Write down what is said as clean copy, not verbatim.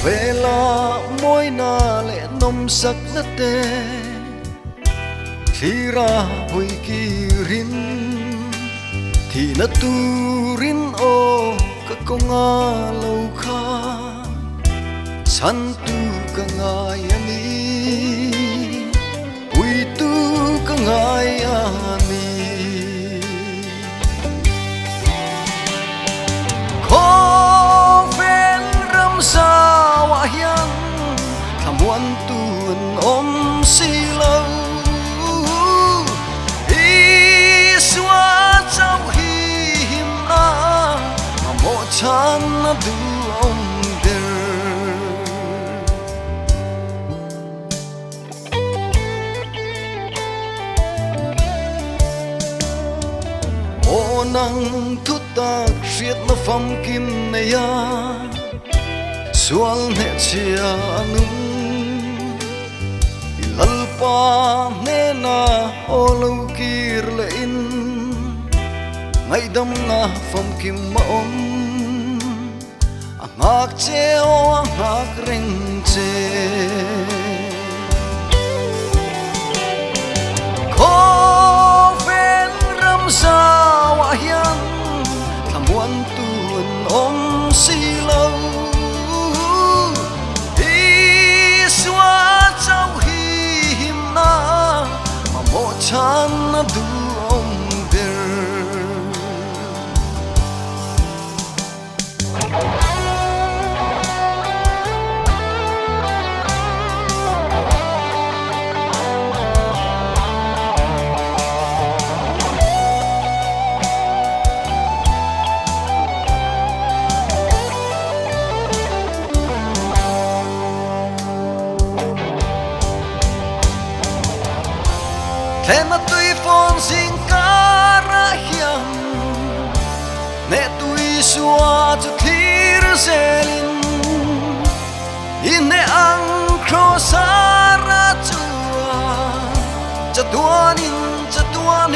เวลามวยนาและนมสักนาเตที่ราหุยกีรินที่นาตูรินโอก็กงาเลาคาฉันตูก็งายอันนี้หุยตูก็งายอันนี้ขอเป็นรำสาวะยังทำวันตูนอมสีเลาฉันดูอมเดอโอนังทุตตาเสียดมาฟัมกิมเนียสวลเนเชียนุมลัลปาเนนาโอลูกีรเลอินไงดำนาฟัมกิมมาอมngạc treo ngạc rình chê khó bên râm ra hoa hiên làm muôn tuần ôm xì lâu đi xóa trong hiểm na mà một chán đủ ôm thế mà tôi phong xin cả ra hiểm mẹ tôi xóa cho thir zelin in ne ang cross ra chua cha tuan in cha tuan